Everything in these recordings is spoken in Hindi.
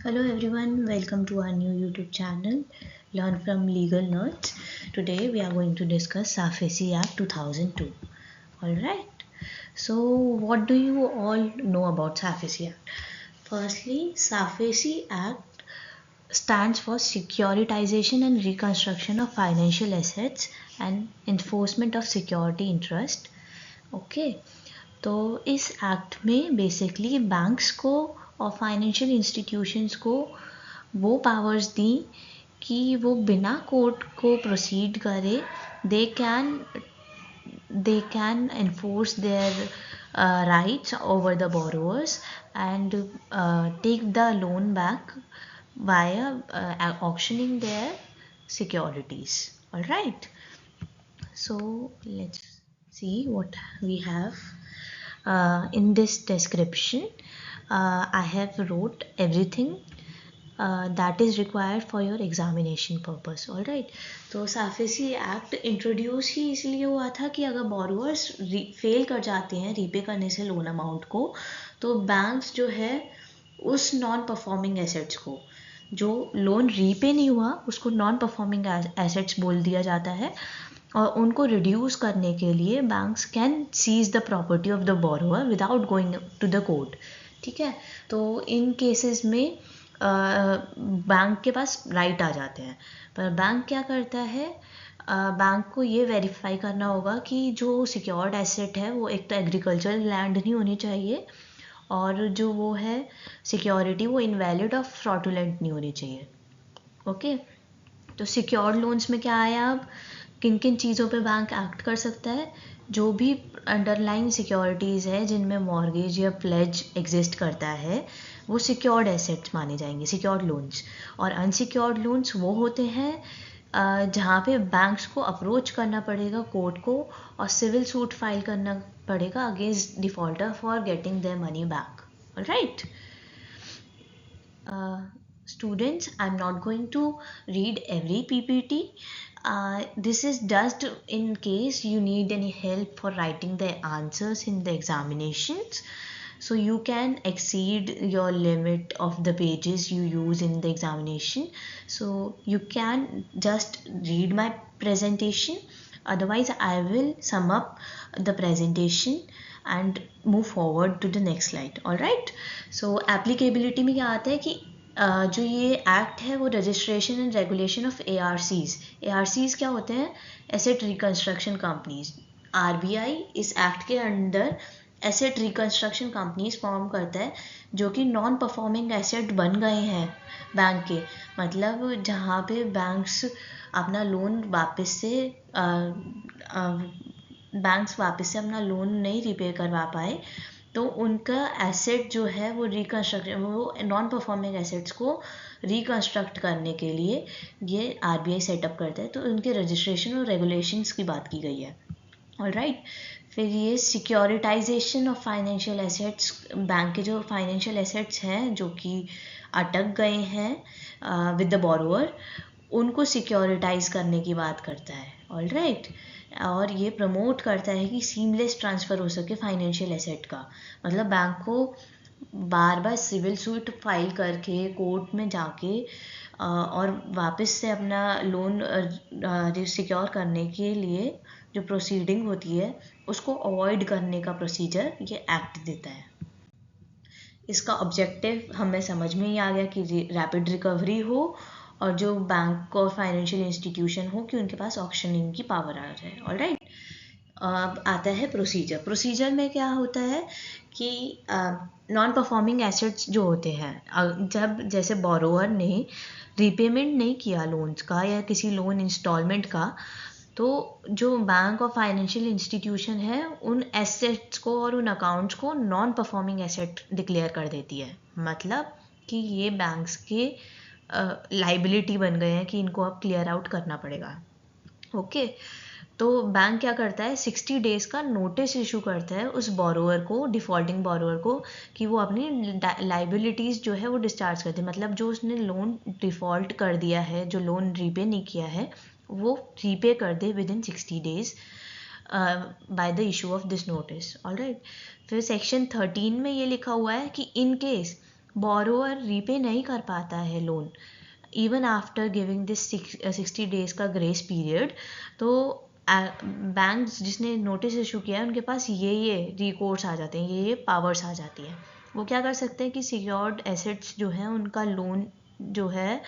Hello everyone, welcome to our new YouTube channel, Learn from Legal Nerds. Today we are going to discuss SAFESI Act 2002. Alright, so what do you all know about SAFESI Act? Firstly, SAFESI Act stands for Securitization and Reconstruction of Financial Assets and Enforcement of Security Interest. Okay तो इस एक्ट में बेसिकली बैंक्स को और फाइनेंशियल इंस्टीट्यूशंस को वो पावर्स दी कि वो बिना कोर्ट को प्रोसीड करे they can enforce their rights over the borrowers and take the loan back via auctioning their securities. All right, so let's see what we have in this description. I have wrote everything that is required for your examination purpose. all right, तो साफेसी एक्ट इंट्रोड्यूस ही इसलिए हुआ था कि अगर बोरोअर्स फेल कर जाते हैं रीपे करने से लोन अमाउंट को, तो बैंक्स जो है उस नॉन परफॉर्मिंग एसेट्स को, जो लोन रीपे नहीं हुआ उसको नॉन परफॉर्मिंग एसेट्स बोल दिया जाता है, और उनको रिड्यूस करने के लिए banks can seize the property of the borrower without going to the court. ठीक है, तो इन केसेस में बैंक के पास राइट आ जाते हैं. पर बैंक क्या करता है, बैंक को ये वेरीफाई करना होगा कि जो सिक्योर्ड एसेट है वो एक तो एग्रीकल्चरल लैंड नहीं होनी चाहिए, और जो वो है सिक्योरिटी वो इनवैलिड और फ्रॉडुलेंट नहीं होनी चाहिए. ओके, तो सिक्योर्ड लोन्स में क्या आया, अब किन किन चीज़ों पे बैंक एक्ट कर सकता है. जो भी अंडरलाइन सिक्योरिटीज़ है जिनमें मॉर्गेज या प्लेज एग्जिस्ट करता है वो सिक्योर्ड एसेट्स माने जाएंगे, सिक्योर्ड लोन्स. और अनसिक्योर्ड लोन्स वो होते हैं जहाँ पे बैंक्स को अप्रोच करना पड़ेगा कोर्ट को और सिविल सूट फाइल करना पड़ेगा against defaulter for getting their money back. Alright students, I'm not going to read every PPT. This is just in case you need any help for writing the answers in the examinations, so you can exceed your limit of the pages you use in the examination. So you can just read my presentation, otherwise I will sum up the presentation and move forward to the next slide. all right, so applicability में क्या आता है कि जो ये एक्ट है वो registration and regulation of ARCs क्या होते हैं, एसेट रिकंस्ट्रक्शन कंपनीज. RBI इस एक्ट के under asset reconstruction companies form करता है जो कि नॉन परफॉर्मिंग एसेट बन गए हैं बैंक के, मतलब जहाँ पे बैंक्स अपना लोन वापस से अपना लोन नहीं रिपे करवा पाए, तो उनका एसेट जो है वो रिकंस्ट्रक्शन, वो नॉन परफॉर्मिंग एसेट्स को रिकंस्ट्रक्ट करने के लिए ये RBI सेटअप करता है. तो उनके रजिस्ट्रेशन और रेगुलेशंस की बात की गई है. ऑलराइट, फिर ये securitisation of financial assets, bank के जो फाइनेंशियल एसेट्स हैं जो कि अटक गए हैं विद द बोरोअर, उनको सिक्योरिटाइज करने की बात करता है. ऑलराइट, और ये प्रमोट करता है कि सीमलेस ट्रांसफ़र हो सके फाइनेंशियल एसेट का, मतलब बैंक को बार बार सिविल सूट फाइल करके कोर्ट में जाके और वापस से अपना लोन सिक्योर करने के लिए जो प्रोसीडिंग होती है उसको अवॉइड करने का प्रोसीजर ये एक्ट देता है. इसका ऑब्जेक्टिव हमें समझ में ही आ गया कि रैपिड रिकवरी हो और जो बैंक और फाइनेंशियल इंस्टीट्यूशन हो कि उनके पास ऑक्शनिंग की पावर आ जाए. ऑलराइट, अब आता है प्रोसीजर में क्या होता है कि नॉन परफॉर्मिंग एसेट्स जो होते हैं, जब जैसे बोरोअर ने रीपेमेंट नहीं किया लोन्स का या किसी लोन इंस्टॉलमेंट का, तो जो बैंक और फाइनेंशियल इंस्टीट्यूशन है उन एसेट्स को और उन अकाउंट्स को नॉन परफॉर्मिंग एसेट डिक्लेयर कर देती है. मतलब कि ये बैंक्स के लाइबिलिटी बन गए हैं कि इनको अब क्लियर आउट करना पड़ेगा. ओके, तो बैंक क्या करता है, 60 डेज़ का नोटिस इशू करता है उस बोरोअर को, डिफ़ॉल्टिंग बोरोअर को, कि वो अपनी लाइबिलिटीज़ जो है वो डिस्चार्ज करते हैं. मतलब जो उसने लोन डिफ़ॉल्ट कर दिया है, जो लोन रीपे नहीं किया है, वो रीपे कर दे within 60 days by the issue of this notice. Alright, फिर सेक्शन 13 में ये लिखा हुआ है कि इन केस बोरोअर रीपे नहीं कर पाता है loan even after giving this 60 days का ग्रेस पीरियड, तो बैंक्स जिसने नोटिस इशू किया है उनके पास ये रिकोर्स आ जाते हैं, ये पावर्स आ जाती हैं। वो क्या कर सकते हैं कि सिक्योर्ड एसेट्स जो हैं उनका लोन जो है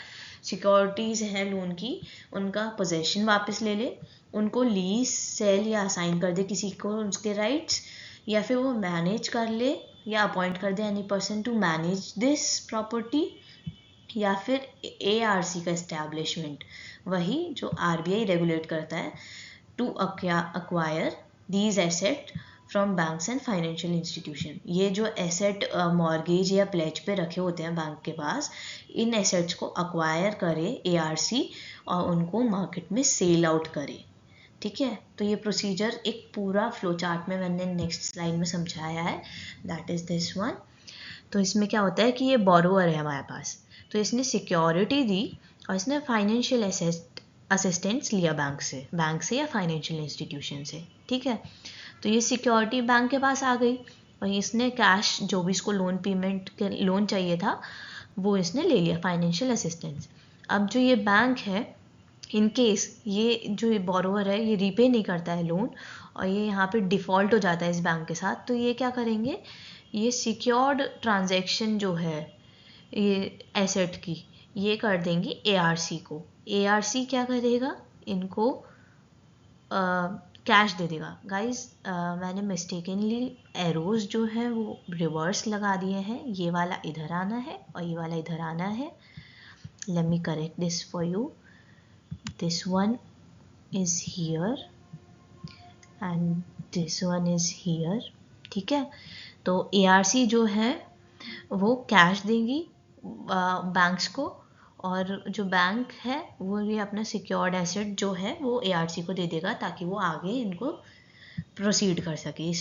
सिक्योरिटीज़ हैं लोन की, उनका पोजेशन वापस ले ले, उनको लीज सेल या असाइन कर दे किसी को उसके राइट्स, या फिर वो मैनेज कर ले या अपॉइंट कर दे any person to manage this property, या फिर ARC का इस्टेब्लिशमेंट, वही जो RBI रेगुलेट करता है, to acquire these asset from banks and financial institution. ये जो एसेट मॉर्गेज या प्लेज पे रखे होते हैं बैंक के पास, इन एसेट्स को अक्वायर करे ARC और उनको मार्केट में सेल आउट करे। ठीक है, तो ये प्रोसीजर एक पूरा फ्लो चार्ट में मैंने नेक्स्ट स्लाइड में समझाया है, दैट इज दिस वन। तो इसमें क्या होता है कि ये बोरोअर है हमारे पास, तो इसने सिक्योरिटी दी और इसने फाइनेंशियल असिस्टेंस लिया बैंक से या फाइनेंशियल इंस्टीट्यूशन से। ठीक है, तो ये सिक्योरिटी बैंक के पास आ गई और इसने कैश जो भी इसको लोन पेमेंट के लोन चाहिए था वो इसने ले लिया, फाइनेंशियल असिस्टेंस। अब जो ये बैंक है, इन केस ये जो ये बोरोअर है ये रीपे नहीं करता है लोन और ये यहाँ पे डिफ़ॉल्ट हो जाता है इस बैंक के साथ, तो ये क्या करेंगे, ये सिक्योर्ड ट्रांजैक्शन जो है ये एसेट की, ये कर देंगे ARC को। ARC क्या करेगा, इनको कैश दे देगा। गाइस मैंने मिस्टेकनली एरोज जो है वो रिवर्स लगा दिए हैं, ये वाला इधर आना है और ये वाला इधर आना है। Let me correct this for you, this one is here and this one is here. ठीक है, तो ARC जो है वो कैश देंगी बैंक्स को, और जो बैंक है वो ये अपना सिक्योर्ड एसेट जो है वो ARC को दे देगा ताकि वो आगे इनको प्रोसीड कर सके।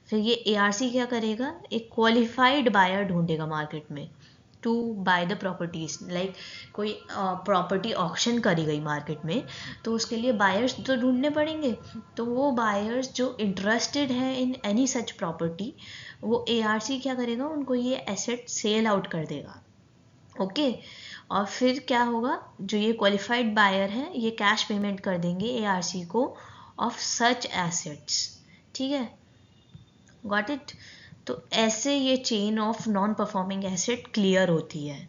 फिर ये ARC क्या करेगा, एक क्वालिफाइड बायर ढूंढेगा मार्केट में to buy the properties. Like कोई प्रॉपर्टी ऑक्शन करी गई मार्केट में, तो उसके लिए बायर्स तो ढूंढने पड़ेंगे, तो वो बायर्स जो इंटरेस्टेड हैं इन एनी सच प्रॉपर्टी, वो ARC क्या करेगा, उनको ये एसेट सेल आउट कर देगा। ओके, और फिर क्या होगा, जो ये क्वालिफाइड बायर हैं ये कैश पेमेंट कर देंगे ARC को ऑफ सच एसेट्स। ठीक है, गॉट इट। तो ऐसे ये chain of non performing asset clear होती है।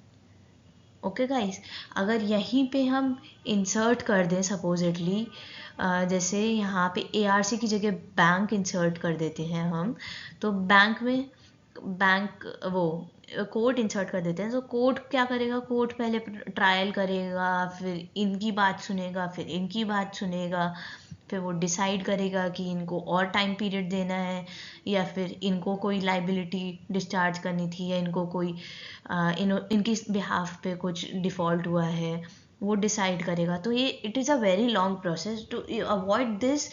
ओके गाइस, अगर यहीं पे हम इंसर्ट कर दें सपोजिटली, जैसे यहाँ पे ARC की जगह बैंक इंसर्ट कर देते हैं हम, तो बैंक वो कोर्ट इंसर्ट कर देते हैं, तो कोर्ट क्या करेगा, कोर्ट पहले ट्रायल करेगा, फिर इनकी बात सुनेगा, फिर इनकी बात सुनेगा, फिर वो डिसाइड करेगा कि इनको और टाइम पीरियड देना है या फिर इनको कोई लाइबिलिटी डिस्चार्ज करनी थी, या इनको कोई इनकी बिहाफ पे कुछ डिफ़ॉल्ट हुआ है, वो डिसाइड करेगा। तो ये it is a very long process. To avoid this,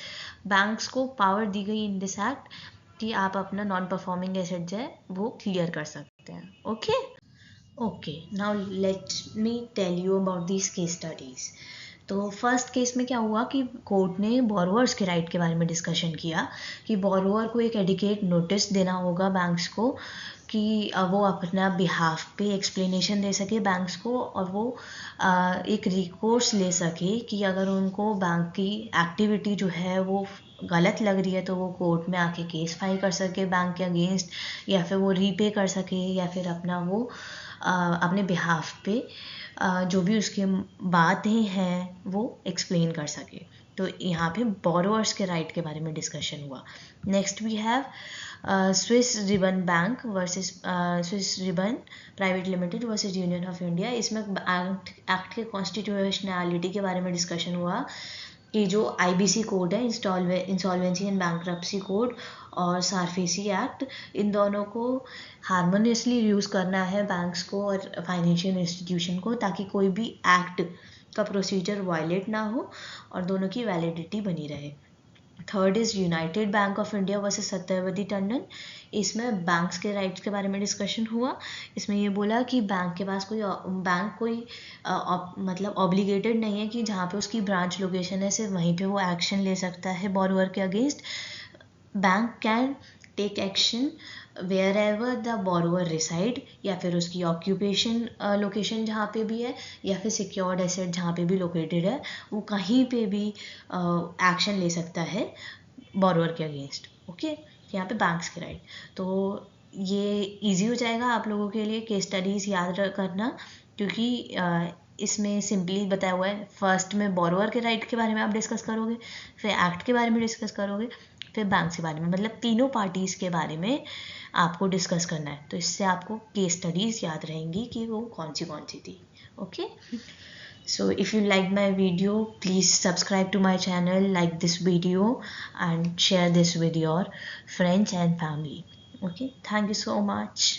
banks को पावर दी गई इन दिस एक्ट कि आप अपना नॉन परफॉर्मिंग एसेट जो है वो क्लियर कर सकते हैं। Okay, now let me tell you about this case studies. तो फर्स्ट केस में क्या हुआ कि कोर्ट ने बोरोअर्स के राइट के बारे में डिस्कशन किया कि बोरोअर को एक एडिकेट नोटिस देना होगा बैंक्स को कि वो अपना बिहाफ पे एक्सप्लेनेशन दे सके बैंक्स को, और वो एक रिकोर्स ले सके कि अगर उनको बैंक की एक्टिविटी जो है वो गलत लग रही है तो वो कोर्ट में आके केस फाइल कर सके बैंक के अगेंस्ट, या फिर वो रीपे कर सके, या फिर अपना वो अपने बिहाफ पे जो भी उसकी बातें हैं वो एक्सप्लेन कर सके। तो यहाँ पे बोरोअर्स के राइट के बारे में डिस्कशन हुआ। Next we have Swiss ribbon bank versus Swiss ribbon private limited versus union of India. इसमें एक्ट के कॉन्स्टिट्यूशनैलिटी के बारे में डिस्कशन हुआ कि जो IBC कोड है, इंसॉल्वेंसी एंड बैंक्रप्सी कोड, और सारफेसी एक्ट, इन दोनों को हारमोनियसली यूज़ करना है बैंक्स को और फाइनेंशियल इंस्टीट्यूशन को, ताकि कोई भी एक्ट का प्रोसीजर वायलेट ना हो और दोनों की वैलिडिटी बनी रहे। Third is United bank of India versus Satyavati Tandon. इसमें बैंक्स के राइट्स के बारे में डिस्कशन हुआ। इसमें ये बोला कि बैंक कोई मतलब ऑब्लिगेटेड नहीं है कि जहाँ पे उसकी ब्रांच लोकेशन है सिर्फ वहीं पे वो एक्शन ले सकता है बोरोअर के against. Bank can take action wherever the borrower reside, या फिर उसकी ऑक्यूपेशन लोकेशन जहाँ पे भी है, या फिर सिक्योर्ड एसेट जहाँ पे भी लोकेटेड है, वो कहीं पे भी एक्शन ले सकता है बोरोवर के अगेंस्ट। ओके, यहाँ पे बैंक्स के राइट। तो ये इजी हो जाएगा आप लोगों के लिए केस स्टडीज़ याद करना, क्योंकि इसमें सिंपली बताया हुआ है। फर्स्ट में बोरोवर के राइट के बारे में आप डिस्कस करोगे, फिर एक्ट के बारे में डिस्कस करोगे, फिर बैंक के बारे में, मतलब तीनों पार्टीज़ के बारे में आपको डिस्कस करना है। तो इससे आपको केस स्टडीज़ याद रहेंगी कि वो कौन सी थी। Okay, so if you like my video, please subscribe to my channel, like this video and share this with your friends and family. Okay, thank you so much.